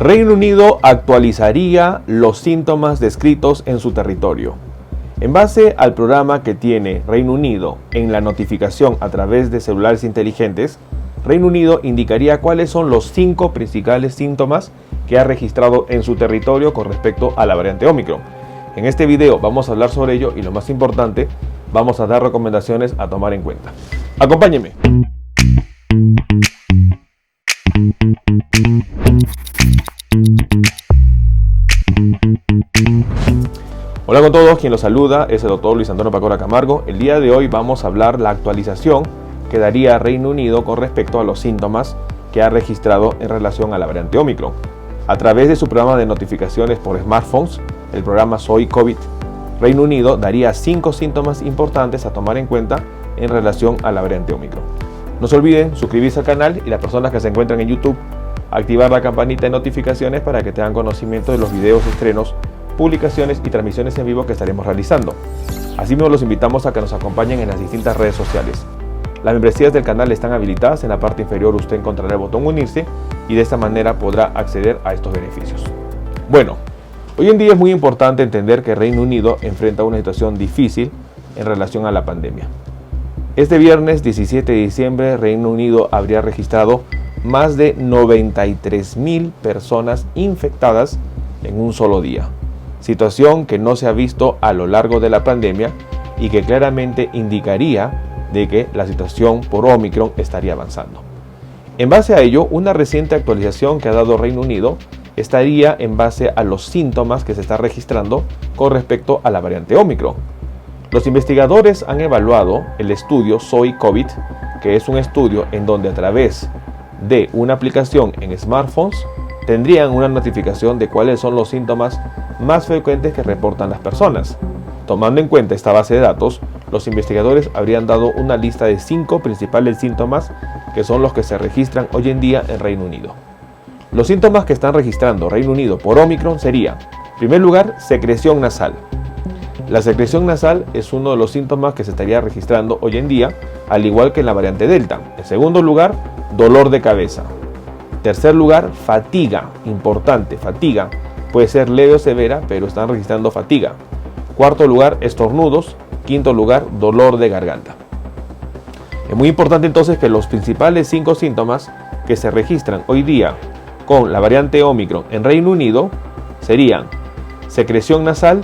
Reino Unido actualizaría los síntomas descritos en su territorio. En base al programa que tiene Reino Unido en la notificación a través de celulares inteligentes, Reino Unido indicaría cuáles son los 5 principales síntomas que ha registrado en su territorio con respecto a la variante Omicron. En este video vamos a hablar sobre ello y lo más importante, vamos a dar recomendaciones a tomar en cuenta. Acompáñenme. Hola con todos, quien los saluda es el doctor Luis Antonio Pacora Camargo. El día de hoy vamos a hablar la actualización que daría Reino Unido con respecto a los síntomas que ha registrado en relación a la variante Omicron. A través de su programa de notificaciones por smartphones, el programa Soy COVID, Reino Unido daría 5 síntomas importantes a tomar en cuenta en relación a la variante Omicron. No se olviden suscribirse al canal y las personas que se encuentran en YouTube, activar la campanita de notificaciones para que tengan conocimiento de los videos, estrenos, publicaciones y transmisiones en vivo que estaremos realizando. Asimismo, los invitamos a que nos acompañen en las distintas redes sociales. Las membresías del canal están habilitadas. En la parte inferior usted encontrará el botón unirse y de esta manera podrá acceder a estos beneficios. Bueno, hoy en día es muy importante entender que Reino Unido enfrenta una situación difícil en relación a la pandemia. Este viernes 17 de diciembre, Reino Unido habría registrado más de 93.000 personas infectadas en un solo día. Situación que no se ha visto a lo largo de la pandemia y que claramente indicaría de que la situación por Omicron estaría avanzando. En base a ello, una reciente actualización que ha dado Reino Unido estaría en base a los síntomas que se está registrando con respecto a la variante Omicron. Los investigadores han evaluado el estudio Soy COVID, que es un estudio en donde a través de una aplicación en smartphones tendrían una notificación de cuáles son los síntomas más frecuentes que reportan las personas. Tomando en cuenta esta base de datos, los investigadores habrían dado una lista de 5 principales síntomas que son los que se registran hoy en día en Reino Unido. Los síntomas que están registrando Reino Unido por Omicron serían, en primer lugar, secreción nasal. La secreción nasal es uno de los síntomas que se estaría registrando hoy en día, al igual que en la variante Delta. En segundo lugar, dolor de cabeza. Tercer lugar, fatiga. Importante, fatiga. Puede ser leve o severa, pero están registrando fatiga. Cuarto lugar, estornudos. Quinto lugar, dolor de garganta. Es muy importante entonces que los principales 5 síntomas que se registran hoy día con la variante Omicron en Reino Unido serían secreción nasal,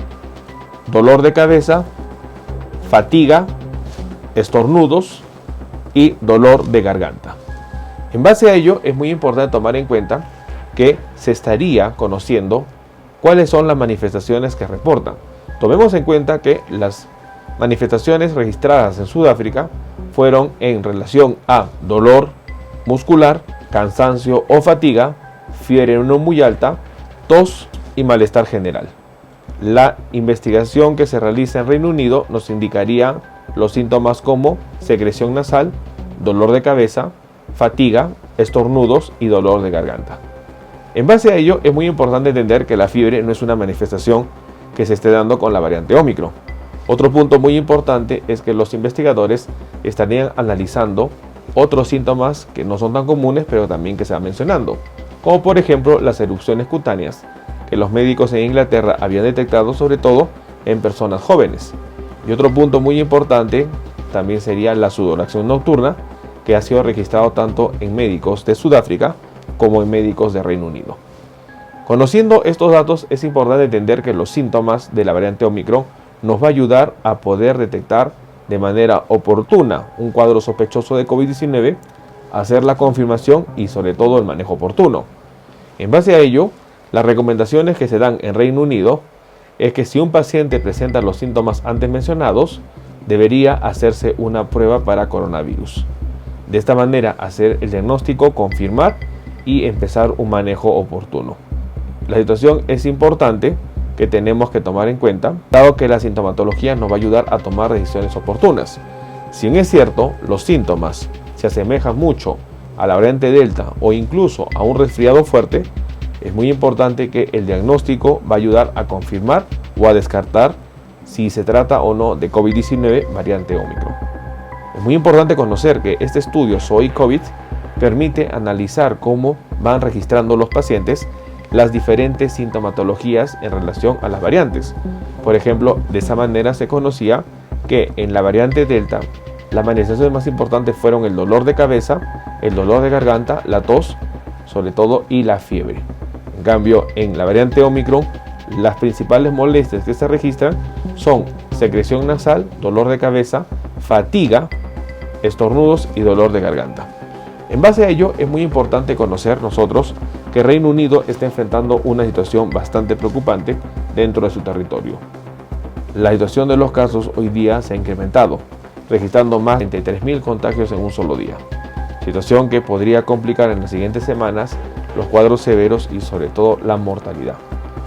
dolor de cabeza, fatiga, estornudos y dolor de garganta. En base a ello, es muy importante tomar en cuenta que se estaría conociendo cuáles son las manifestaciones que reportan. Tomemos en cuenta que las manifestaciones registradas en Sudáfrica fueron en relación a dolor muscular, cansancio o fatiga, fiebre no muy alta, tos y malestar general. La investigación que se realiza en Reino Unido nos indicaría los síntomas como secreción nasal, dolor de cabeza, fatiga, estornudos y dolor de garganta. En base a ello, es muy importante entender que la fiebre no es una manifestación que se esté dando con la variante Omicron. Otro punto muy importante es que los investigadores estarían analizando otros síntomas que no son tan comunes, pero también que se van mencionando, como por ejemplo las erupciones cutáneas, que los médicos en Inglaterra habían detectado sobre todo en personas jóvenes. Y otro punto muy importante también sería la sudoración nocturna, que ha sido registrado tanto en médicos de Sudáfrica como en médicos de Reino Unido. Conociendo estos datos, es importante entender que los síntomas de la variante Omicron nos va a ayudar a poder detectar de manera oportuna un cuadro sospechoso de COVID-19, hacer la confirmación y sobre todo el manejo oportuno. En base a ello, las recomendaciones que se dan en Reino Unido es que si un paciente presenta los síntomas antes mencionados, debería hacerse una prueba para coronavirus. De esta manera, hacer el diagnóstico, confirmar y empezar un manejo oportuno. La situación es importante que tenemos que tomar en cuenta, dado que la sintomatología nos va a ayudar a tomar decisiones oportunas. Si bien es cierto, los síntomas se asemejan mucho a la variante Delta o incluso a un resfriado fuerte, es muy importante que el diagnóstico va a ayudar a confirmar o a descartar si se trata o no de COVID-19 variante Omicron. Es muy importante conocer que este estudio Soy COVID permite analizar cómo van registrando los pacientes las diferentes sintomatologías en relación a las variantes. Por ejemplo, de esa manera se conocía que en la variante Delta las manifestaciones más importantes fueron el dolor de cabeza, el dolor de garganta, la tos, sobre todo, y la fiebre. En cambio, en la variante Omicron, las principales molestias que se registran son secreción nasal, dolor de cabeza, fatiga, estornudos y dolor de garganta. En base a ello, es muy importante conocer nosotros que Reino Unido está enfrentando una situación bastante preocupante dentro de su territorio. La situación de los casos hoy día se ha incrementado, registrando más de 33.000 contagios en un solo día. Situación que podría complicar en las siguientes semanas los cuadros severos y sobre todo la mortalidad.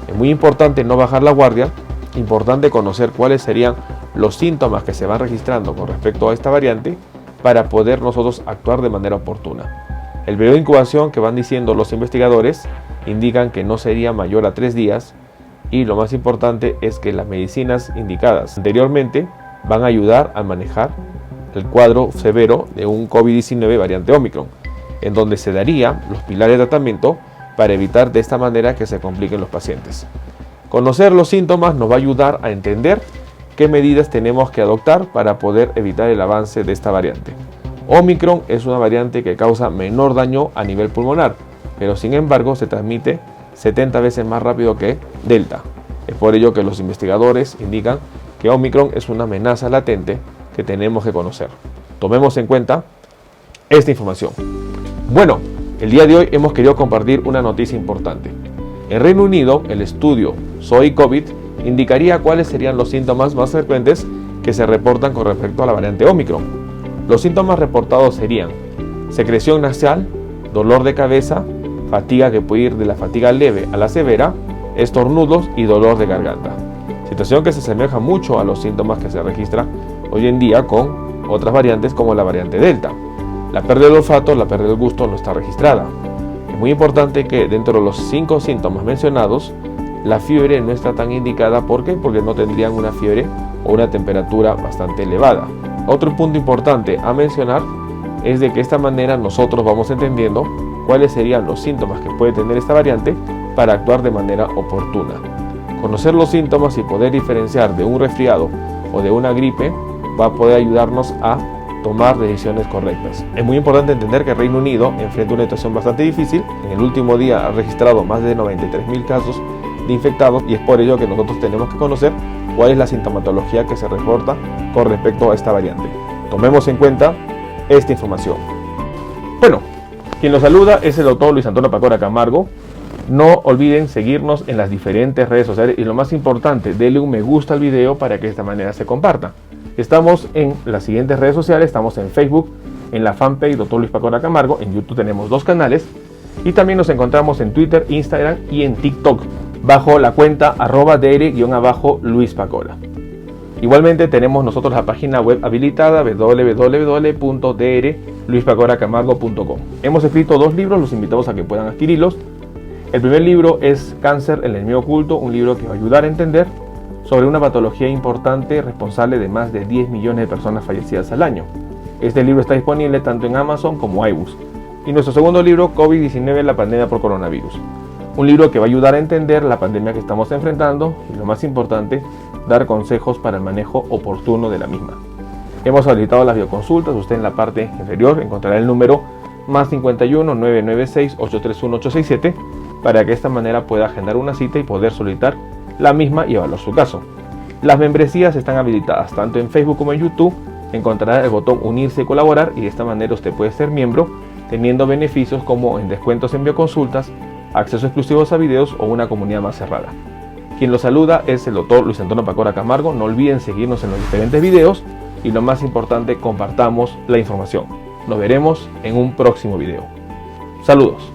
Es muy importante no bajar la guardia, importante conocer cuáles serían los síntomas que se van registrando con respecto a esta variante para poder nosotros actuar de manera oportuna. El periodo de incubación que van diciendo los investigadores indican que no sería mayor a 3 días y lo más importante es que las medicinas indicadas anteriormente van a ayudar a manejar el cuadro severo de un COVID-19 variante Omicron, en donde se darían los pilares de tratamiento para evitar de esta manera que se compliquen los pacientes. Conocer los síntomas nos va a ayudar a entender qué medidas tenemos que adoptar para poder evitar el avance de esta variante. Omicron es una variante que causa menor daño a nivel pulmonar, pero sin embargo se transmite 70 veces más rápido que Delta. Es por ello que los investigadores indican que Omicron es una amenaza latente que tenemos que conocer. Tomemos en cuenta esta información. Bueno, el día de hoy hemos querido compartir una noticia importante. En Reino Unido, el estudio SOI COVID indicaría cuáles serían los síntomas más frecuentes que se reportan con respecto a la variante Omicron. Los síntomas reportados serían secreción nasal, dolor de cabeza, fatiga que puede ir de la fatiga leve a la severa, estornudos y dolor de garganta. Situación que se asemeja mucho a los síntomas que se registran hoy en día con otras variantes como la variante Delta. La pérdida del olfato, la pérdida del gusto no está registrada. Es muy importante que dentro de los 5 síntomas mencionados, la fiebre no está tan indicada. ¿Por qué? Porque no tendrían una fiebre o una temperatura bastante elevada. Otro punto importante a mencionar es de que de esta manera nosotros vamos entendiendo cuáles serían los síntomas que puede tener esta variante para actuar de manera oportuna. Conocer los síntomas y poder diferenciar de un resfriado o de una gripe va a poder ayudarnos a tomar decisiones correctas. Es muy importante entender que Reino Unido enfrenta una situación bastante difícil. En el último día ha registrado más de 93.000 casos de infectados y es por ello que nosotros tenemos que conocer cuál es la sintomatología que se reporta con respecto a esta variante. Tomemos en cuenta esta información. Bueno, quien los saluda es el doctor Luis Antonio Pacora Camargo. No olviden seguirnos en las diferentes redes sociales y lo más importante, denle un me gusta al video para que de esta manera se comparta. Estamos en las siguientes redes sociales, estamos en Facebook, en la fanpage Dr. Luis Pacora Camargo, en YouTube tenemos 2 canales y también nos encontramos en Twitter, Instagram y en TikTok bajo la cuenta @dr_Luis Pacora. Igualmente tenemos nosotros la página web habilitada www.drluispacoracamargo.com. Hemos escrito 2 libros, los invitamos a que puedan adquirirlos. El primer libro es Cáncer, el enemigo oculto, un libro que va a ayudar a entender sobre una patología importante responsable de más de 10 millones de personas fallecidas al año. Este libro está disponible tanto en Amazon como iBooks. Y nuestro segundo libro, COVID-19, la pandemia por coronavirus. Un libro que va a ayudar a entender la pandemia que estamos enfrentando y lo más importante, dar consejos para el manejo oportuno de la misma. Hemos habilitado las videoconsultas, usted en la parte inferior encontrará el número +51 996 831 867 para que de esta manera pueda agendar una cita y poder solicitar la misma y evaluar su caso. Las membresías están habilitadas tanto en Facebook como en YouTube. Encontrará el botón unirse y colaborar y de esta manera usted puede ser miembro teniendo beneficios como en descuentos en bioconsultas, acceso exclusivos a videos o una comunidad más cerrada. Quien los saluda es el doctor Luis Antonio Pacora Camargo. No olviden seguirnos en los diferentes videos y lo más importante, compartamos la información. Nos veremos en un próximo video. Saludos.